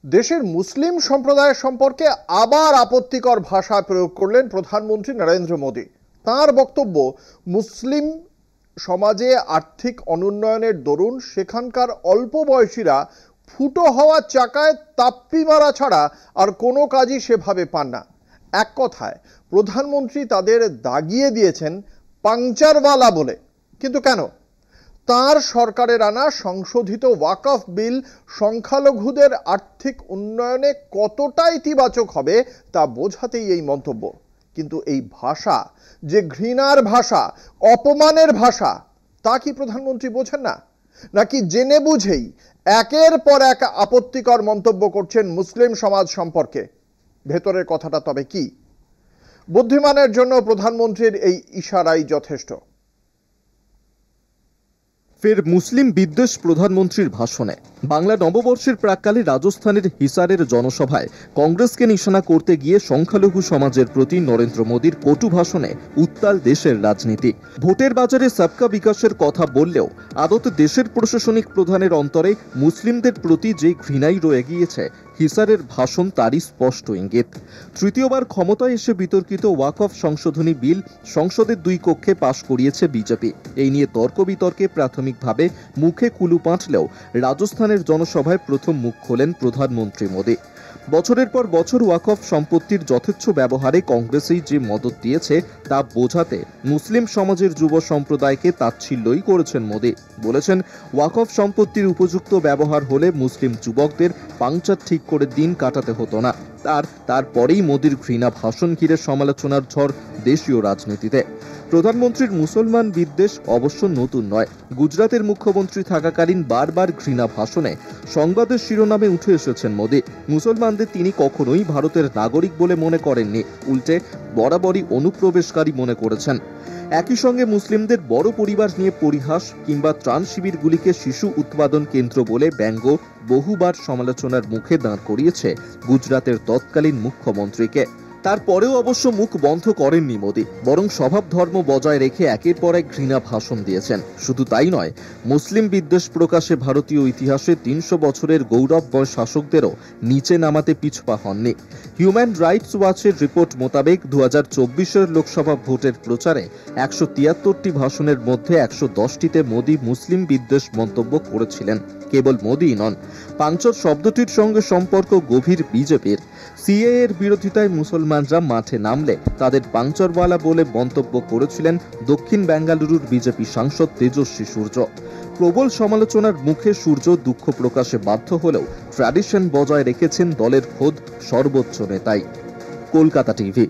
দেশের মুসলিম সম্প্রদায় সম্পর্কে আবার আপত্তিকর ভাষা প্রয়োগ করলেন প্রধানমন্ত্রী নরেন্দ্র মোদী। তার বক্তব্য, মুসলিম সমাজে আর্থিক অনুন্নয়নের দরুন সেখানকার অল্প বয়সীরা ফুটো হওয়া চাকায় তাপ্পি মারা ছাড়া আর কোনো কাজই সেভাবে পান না। এক কথায় প্রধানমন্ত্রী তাদের দাগিয়ে দিয়েছেন পাংচারওয়ালা বলে। কিন্তু কেন? তার সরকারের আনা সংশোধিত ওয়াকফ বিল সংখ্যালঘুদের আর্থিক উন্নয়নে কতটা ইতিবাচক হবে তা বোঝাতেই এই মন্তব্য। কিন্তু এই ভাষা যে ঘৃণার ভাষা, অপমানের ভাষা, তা কি প্রধানমন্ত্রী বোঝেন না? নাকি জেনে বুঝেই একের পর এক আপত্তিকর মন্তব্য করছেন মুসলিম সমাজ সম্পর্কে? ভেতরের কথাটা তবে কি? বুদ্ধিমানের জন্য প্রধানমন্ত্রীর এই ইশারাই যথেষ্ট। ফের মুসলিম বিদ্বেষ প্রধানমন্ত্রীর ভাষণে। বাংলা নববর্ষের প্রাক্কালে রাজস্থানের হিসারের জনসভায় কংগ্রেসকে নিশানা করতে গিয়ে সংখ্যালঘু সমাজের প্রতি নরেন্দ্র মোদীর কটু ভাষণে উত্তাল দেশের রাজনীতি। ভোটের বাজারে সবকা বিকাশের কথা বললেও আদতে দেশের প্রশাসনিক প্রধানের অন্তরে মুসলিমদের প্রতি যে ঘৃণাই রয়ে গিয়েছে, হিসারের ভাষণ তারই স্পষ্ট ইঙ্গিত। তৃতীয়বার ক্ষমতায় এসে বিতর্কিত ওয়াকফ সংশোধনী বিল সংসদের দুই কক্ষে পাশ করিয়েছে বিজেপি। এই নিয়ে তর্ক বিতর্কে প্রাথমিকভাবে মুখে কুলু পাঁটলেও রাজস্থানের জনসভায় প্রথম মুখ খোলেন প্রধানমন্ত্রী মোদী। বছরের পর বছর ওয়াকফ সম্পত্তির যথেচ্ছ ব্যবহারে কংগ্রেসই যে মদত দিয়েছে তা বোঝাতে মুসলিম সমাজের যুব সম্প্রদায়কে তাচ্ছিল্যই করেছেন মোদী। বলেছেন, ওয়াকফ সম্পত্তির উপযুক্ত ব্যবহার হলে মুসলিম যুবকদের পাংচার ঠিক করে দিন কাটাতে হতো না। তারপরেই মোদীর ঘৃণা ভাষণ ঘিরে সমালোচনার ঝড় দেশীয় রাজনীতিতে। প্রধানমন্ত্রীর মুসলমান বিদ্বেষ অবশ্য নতুন নয়। গুজরাটের মুখ্যমন্ত্রী থাকাকালীন বারবার ঘৃণা ভাষণে সংবাদের শিরোনামে উঠে এসেছেন মোদী। মুসলমানদের তিনি কখনোই ভারতের নাগরিক বলে মনে করেননি, উল্টে বরাবরই অনুপ্রবেশকারী মনে করেছেন। একই সঙ্গে মুসলিমদের বড় পরিবার নিয়ে পরিহাস কিংবা ত্রাণ শিবিরগুলিকে শিশু উৎপাদন কেন্দ্র বলে ব্যঙ্গ বহুবার সমালোচনার মুখে দাঁড় করিয়েছে গুজরাটের তৎকালীন মুখ্যমন্ত্রীকে। তারপরেও অবশ্য মুখ বন্ধ করেননি মোদী, বরং স্বভাব ধর্ম বজায় রেখে একের পর এক ঘৃণা ভাষণ দিয়েছেন। শুধু তাই নয়, মুসলিম বিদ্বেষ প্রকাশে ভারতীয় ইতিহাসে 300 বছরের গৌরবময় শাসকদেরও নিচে নামাতে পিছপা হননি। হিউম্যান রাইটস ওয়াচের রিপোর্ট মোতাবেক 2024-এর লোকসভা ভোটের প্রচারে 173টি ভাষণের মধ্যে 110টিতে মোদী মুসলিম বিদ্বেষ মন্তব্য করেছিলেন। কেবল মোদীই নন, পাংচার শব্দটির সঙ্গে সম্পর্ক গভীর বিজেপির। সিএএ এর বিরোধিতায় মুসলমানরা মাঠে নামলে তাদের পাংচারওয়ালা বলে মন্তব্য করেছিলেন দক্ষিণ বেঙ্গালুরুর বিজেপি সাংসদ তেজস্বী সূর্য। প্রবল সমালোচনার মুখে সূর্য দুঃখ প্রকাশে বাধ্য হলেও ট্র্যাডিশন বজায় রেখেছেন দলের খোদ সর্বোচ্চ নেতাই। কলকাতা টিভি।